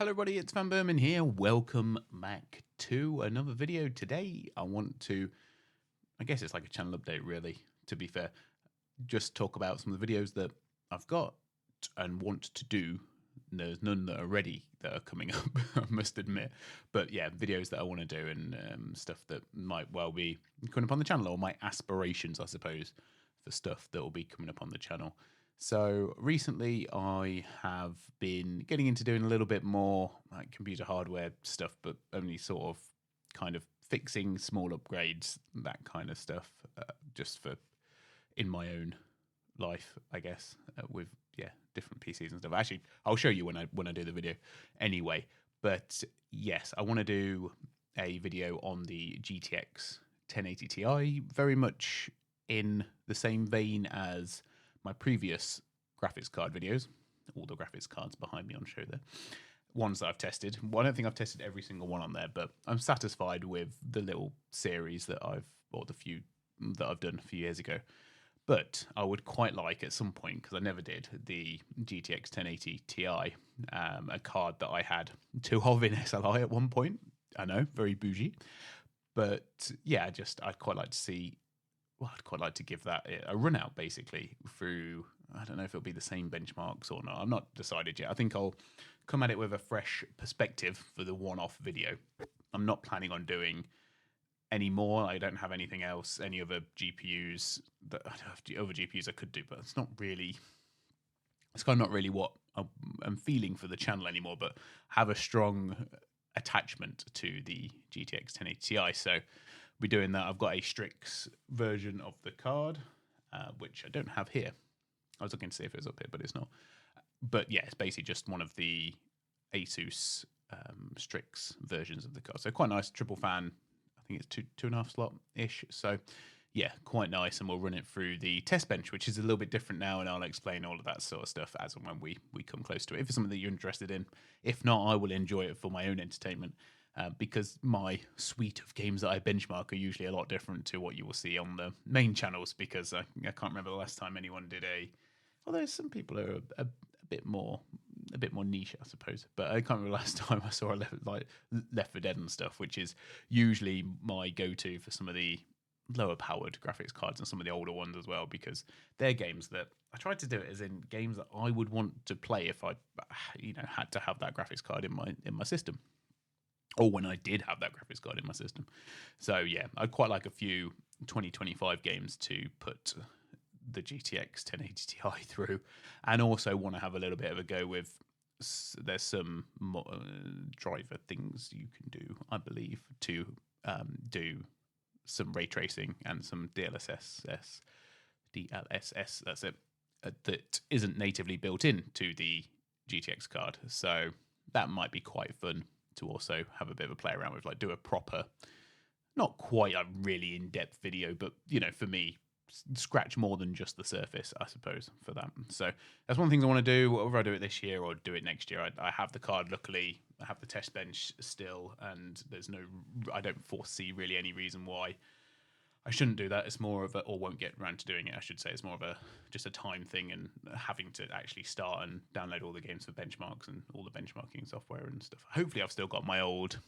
Hello everybody, it's vanburman here. Welcome back to another video. Today I want to, I guess it's like a channel update really, to be fair. Just talk about some of the videos that I've got and want to do. There's none that are ready that are coming up, I must admit. But yeah, videos that I want to do and stuff that might well be coming up on the channel, or my aspirations, I suppose, for stuff that will be coming up on the channel. So recently I have been getting into doing a little bit more like computer hardware stuff, but only sort of kind of fixing small upgrades, that kind of stuff, just for in my own life, I guess, with different PCs and stuff. Actually, I'll show you when I do the video anyway. But yes, I want to do a video on the GTX 1080 Ti, very much in the same vein as my previous graphics card videos. All the graphics cards behind me on show there. Ones that I've tested. Well, I don't think I've tested every single one on there, but I'm satisfied with the little series that or the few that I've done a few years ago. But I would quite like at some point, because I never did, the GTX 1080 Ti, a card that I had two of in SLI at one point. I know, very bougie. But yeah, I'd quite like to see, well, I'd quite like to give that a run out basically through, I don't know if it'll be the same benchmarks or not. I'm not decided yet. I think I'll come at it with a fresh perspective for the one-off video. I'm not planning on doing any more. I don't have anything else, any other GPUs that I have other GPUs I could do, but it's kind of not really what I'm feeling for the channel anymore, but have a strong attachment to the GTX 1080 Ti. So we're doing that. I've got a Strix version of the card, which I don't have here. I was looking to see if it was up here, but it's not. But yeah, it's basically just one of the Asus Strix versions of the card. So quite nice, triple fan. I think it's two and a half slot ish. So yeah, quite nice. And we'll run it through the test bench, which is a little bit different now. And I'll explain all of that sort of stuff as and when we come close to it. If it's something that you're interested in, if not, I will enjoy it for my own entertainment. Because my suite of games that I benchmark are usually a lot different to what you will see on the main channels, because I can't remember the last time anyone did although some people are a bit more niche, I suppose. But I can't remember the last time I saw Left 4 Dead and stuff, which is usually my go-to for some of the lower powered graphics cards and some of the older ones as well, because they're games that I tried to do it as in games that I would want to play if I had to have that graphics card in my system, or when I did have that graphics card in my system. So yeah, I'd quite like a few 2025 games to put the GTX 1080 Ti through, and also want to have a little bit of a go with, there's some driver things you can do, I believe, to do some ray tracing and some DLSS, that's it, that isn't natively built into the GTX card. So that might be quite fun to also have a bit of a play around with, like do a proper, not quite a really in-depth video, but for me, scratch more than just the surface, I suppose, for that. So that's one of the things I want to do, whether I do it this year or do it next year. I have the card, luckily. I have the test bench still, and I don't foresee really any reason why I shouldn't do that. It's more of or won't get around to doing it, I should say. It's more of just a time thing, and having to actually start and download all the games for benchmarks and all the benchmarking software and stuff. Hopefully I've still got my old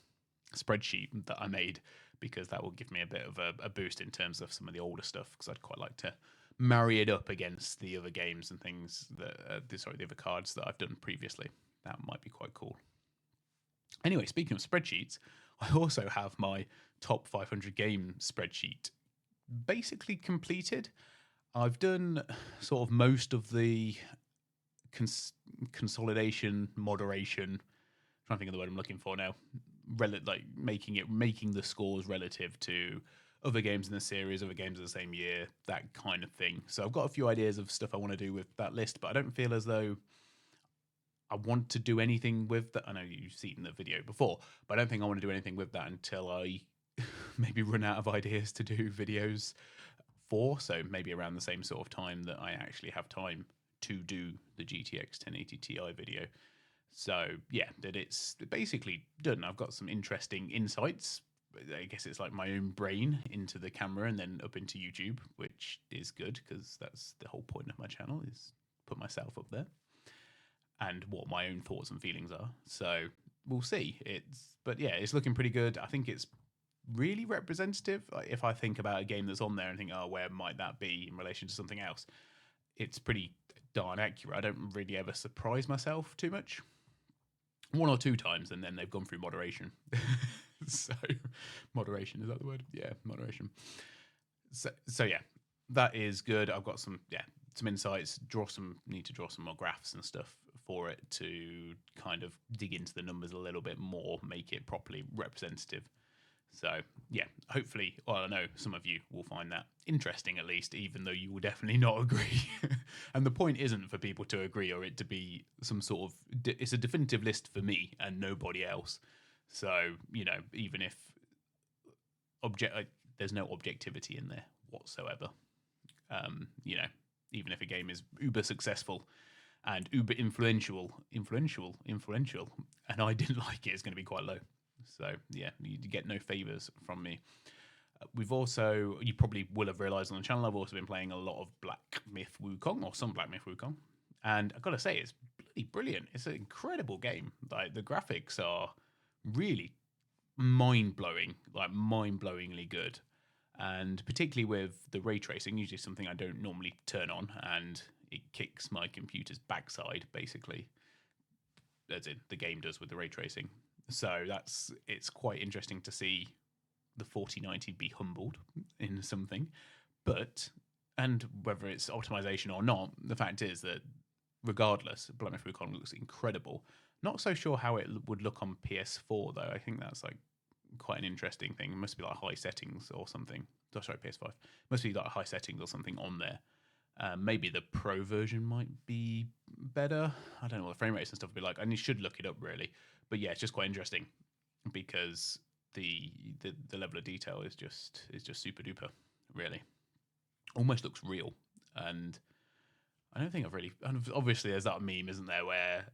spreadsheet that I made, because that will give me a bit of a boost in terms of some of the older stuff, because I'd quite like to marry it up against the other games and things that the other cards that I've done previously. That might be quite cool. Anyway, speaking of spreadsheets, I also have my top 500 game spreadsheet basically completed. I've done sort of most of the consolidation, moderation, I'm trying to think of the word I'm looking for now, like making the scores relative to other games in the series, other games of the same year, that kind of thing. So I've got a few ideas of stuff I want to do with that list, but I don't feel as though I want to do anything with that. I know you've seen the video before, but I don't think I want to do anything with that until I maybe run out of ideas to do videos for. So maybe around the same sort of time that I actually have time to do the GTX 1080 Ti video. So yeah, that it's basically done. I've got some interesting insights. I guess it's like my own brain into the camera and then up into YouTube, which is good, because that's the whole point of my channel, is put myself up there and what my own thoughts and feelings are. So we'll see. But yeah, it's looking pretty good. I think it's really representative. Like, if I think about a game that's on there and think, oh, where might that be in relation to something else? It's pretty darn accurate. I don't really ever surprise myself too much. One or two times, and then they've gone through moderation. So, moderation, is that the word? Yeah, moderation. So yeah, that is good. I've got some insights. Need to draw some more graphs and stuff for it to kind of dig into the numbers a little bit more, make it properly representative. So yeah, hopefully, well, I know some of you will find that interesting at least, even though you will definitely not agree. And the point isn't for people to agree or it to be some sort of, it's a definitive list for me and nobody else. So, even if there's no objectivity in there whatsoever. Even if a game is uber successful and uber influential, and I didn't like it, it's going to be quite low. So yeah, you get no favors from me. You probably will have realized on the channel, I've also been playing a lot of Black Myth Wukong, or some Black Myth Wukong. And I've got to say, it's bloody brilliant. It's an incredible game. Like, the graphics are really mind-blowing, like mind-blowingly good. And particularly with the ray tracing, usually something I don't normally turn on, and it kicks my computer's backside, basically, as in the game does with the ray tracing. So it's quite interesting to see the 4090 be humbled in something. And whether it's optimization or not, the fact is that regardless, Black Myth Wukong looks incredible. Not so sure how it would look on PS4 though. I think that's like quite an interesting thing. It must be like high settings or something. Oh, sorry, PS5. Must be like high settings or something on there. Maybe the Pro version might be better. I don't know what the frame rates and stuff would be like. And you should look it up really. But yeah, it's just quite interesting because the level of detail is just super duper. Really, almost looks real. And I don't think I've really. And obviously, there's that meme, isn't there, where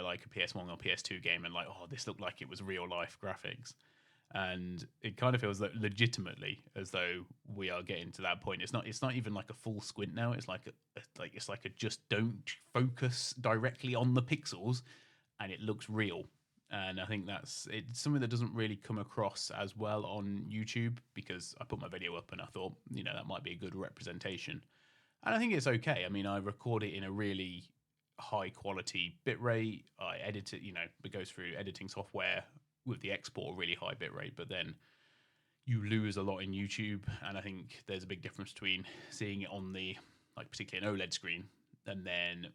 like a PS1 or PS2 game, and like, oh, this looked like it was real life graphics. And it kind of feels like legitimately as though we are getting to that point. It's not even like a full squint now. It's like a just don't focus directly on the pixels, and it looks real. And I think it's something that doesn't really come across as well on YouTube, because I put my video up and I thought that might be a good representation, and I think it's okay. I mean, I record it in a really high quality bitrate. I edit it, it goes through editing software with the export really high bitrate, but then you lose a lot in YouTube. And I think there's a big difference between seeing it on the, like, particularly an OLED screen, and then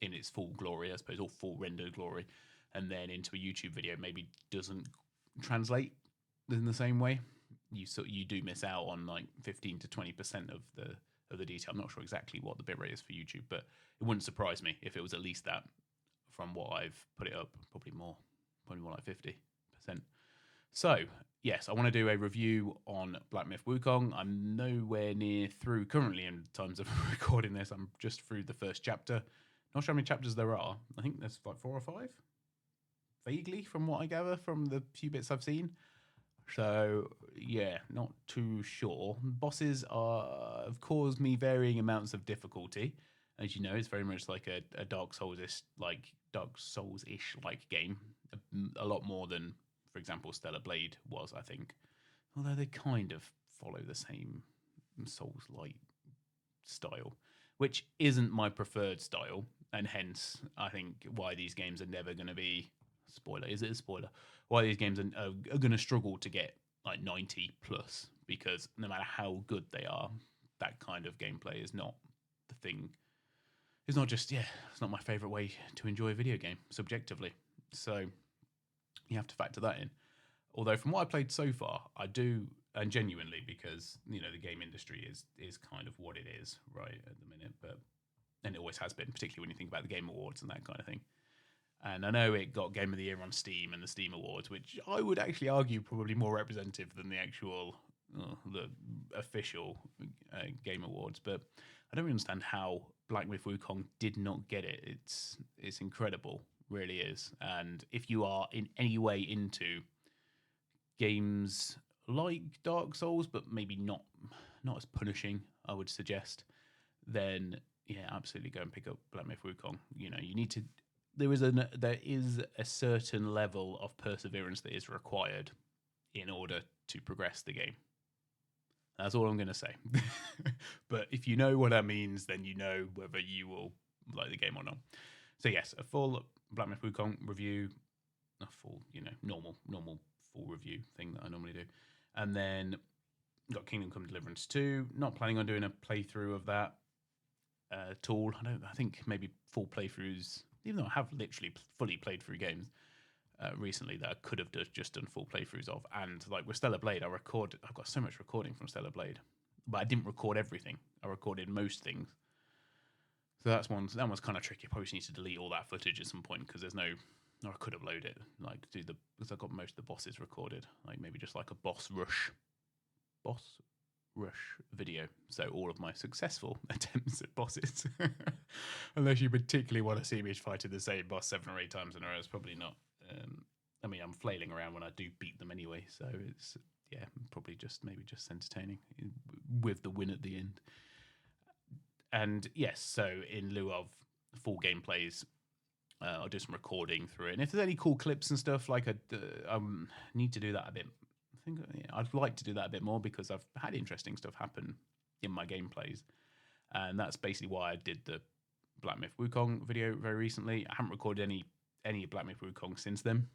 in its full glory, I suppose, or full rendered glory, and then into a YouTube video maybe doesn't translate in the same way. You do miss out on like 15 to 20% of the detail. I'm not sure exactly what the bitrate is for YouTube, but it wouldn't surprise me if it was at least that from what I've put it up. Probably more like 50%. So yes, I want to do a review on Black Myth Wukong. I'm nowhere near through currently in terms of recording this. I'm just through the first chapter. Not sure how many chapters there are. I think there's like 4 or 5, vaguely, from what I gather from the few bits I've seen. So yeah, not too sure. Bosses have caused me varying amounts of difficulty. As you know, it's very much like a Dark Souls-ish like game. A lot more than, for example, Stellar Blade was, I think. Although they kind of follow the same Souls-like style, which isn't my preferred style, and hence I think why these games are never going to be, spoiler, is it a spoiler? Why these games are going to struggle to get like 90 plus, because no matter how good they are, that kind of gameplay is not the thing. It's not just, it's not my favorite way to enjoy a video game subjectively. So you have to factor that in. Although from what I played so far, I do, and genuinely, because the game industry is kind of what it is right at the minute, and it always has been, particularly when you think about the Game Awards and that kind of thing. And I know it got Game of the Year on Steam and the Steam Awards, which I would actually argue probably more representative than the actual the official Game Awards. But I don't really understand how Black Myth Wukong did not get it. It's incredible, really is. And if you are in any way into games like Dark Souls, but maybe not as punishing, I would suggest, then yeah, absolutely go and pick up Black Myth Wukong. You need to there is a certain level of perseverance that is required in order to progress the game. That's all I'm going to say. But if you know what that means, then you know whether you will like the game or not. So yes, a full Black Myth Wukong review, a full, normal full review thing that I normally do. And then got Kingdom Come Deliverance 2. Not planning on doing a playthrough of that at all. I think maybe full playthroughs, even though I have literally fully played through games recently that I could have just done full playthroughs of. And like with Stellar Blade, I've got so much recording from Stellar Blade, but I didn't record everything. I recorded most things. So that one's kind of tricky. I probably need to delete all that footage at some point because I could upload it, because I've got most of the bosses recorded, like maybe just like a boss rush video. So all of my successful attempts at bosses, unless you particularly want to see me fighting the same boss 7 or 8 times in a row, it's probably not. I'm flailing around when I do beat them anyway, so it's probably just entertaining with the win at the end. And yes, so in lieu of full gameplays, I'll do some recording through it. And if there's any cool clips and stuff, like I need to do that a bit. I'd like to do that a bit more because I've had interesting stuff happen in my gameplays. And that's basically why I did the Black Myth Wukong video very recently. I haven't recorded any Black Myth Wukong since then,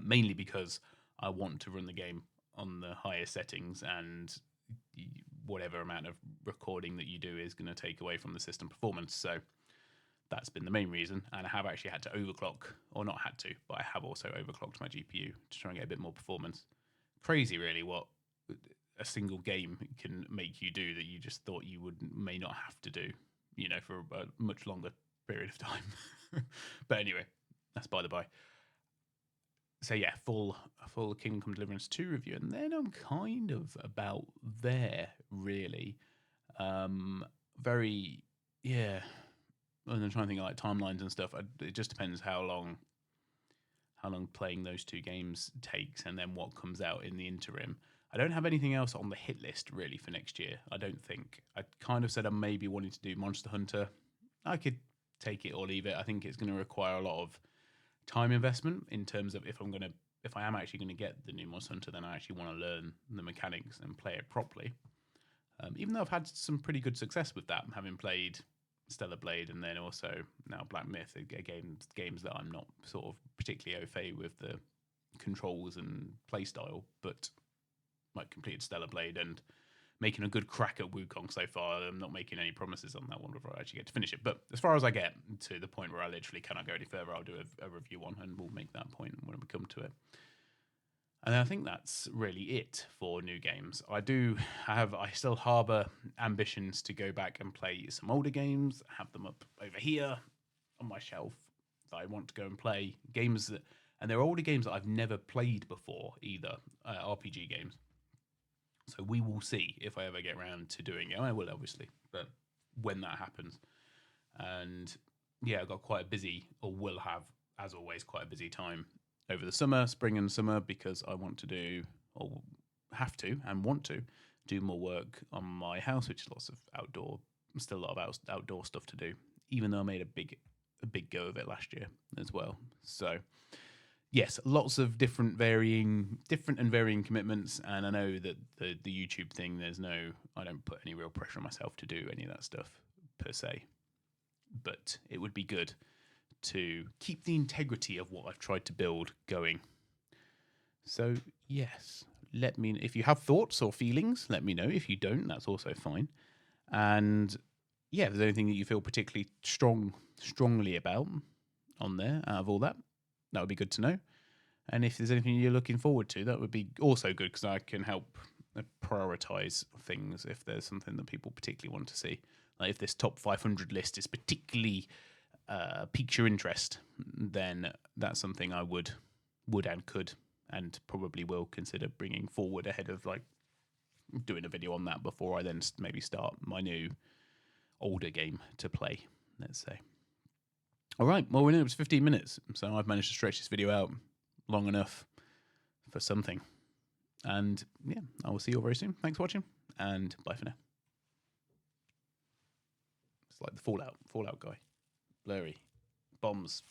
mainly because I want to run the game on the highest settings, and whatever amount of recording that you do is going to take away from the system performance. So that's been the main reason, and I have actually had to overclock, or not had to, but I have also overclocked my GPU to try and get a bit more performance. Crazy, really, what a single game can make you do that you just thought you may not have to do, for a much longer period of time. But anyway, that's by the by. So yeah, full Kingdom Come Deliverance 2 review, and then I'm kind of about there, really. Very, yeah. And I'm trying to think of like timelines and stuff. It just depends how long playing those 2 games takes, and then what comes out in the interim. I don't have anything else on the hit list really for next year. I don't think. I kind of said I maybe wanted to do Monster Hunter. I could take it or leave it. I think it's going to require a lot of time investment in terms of if I am actually going to get the new Monster Hunter, then I actually want to learn the mechanics and play it properly. Even though I've had some pretty good success with that, having played Stellar Blade and then also now Black Myth, games that I'm not sort of particularly au fait with the controls and play style, but like completed Stellar Blade and making a good crack at Wukong so far. I'm not making any promises on that one before I actually get to finish it. But as far as I get to the point where I literally cannot go any further, I'll do a review on, and we'll make that point when we come to it. And I think that's really it for new games. I still harbour ambitions to go back and play some older games, have them up over here on my shelf that I want to go and play. And they're older games that I've never played before either, RPG games. So we will see if I ever get around to doing it. I will, obviously, but when that happens. And yeah, I've got quite a busy, or will have, as always, quite a busy time over the spring and summer, because I want to do, or have to, and want to do more work on my house, which is still a lot of outdoor stuff to do, even though I made a big go of it last year as well. So yes, lots of different and varying commitments, and I know that the YouTube thing, I don't put any real pressure on myself to do any of that stuff per se, but it would be good to keep the integrity of what I've tried to build going. So yes, let me, if you have thoughts or feelings, let me know. If you don't, that's also fine. And yeah, if there's anything that you feel particularly strongly about on there out of all that would be good to know. And if there's anything you're looking forward to, that would be also good, because I can help prioritize things if there's something that people particularly want to see. Like if this top 500 list is particularly piques your interest, then that's something I would and could and probably will consider bringing forward ahead of like doing a video on that before I then maybe start my new older game to play, let's say. All right, well, we're in, it was 15 minutes, so I've managed to stretch this video out long enough for something. And yeah, I will see you all very soon. Thanks for watching, and bye for now. It's like the Fallout guy. Blurry. bombs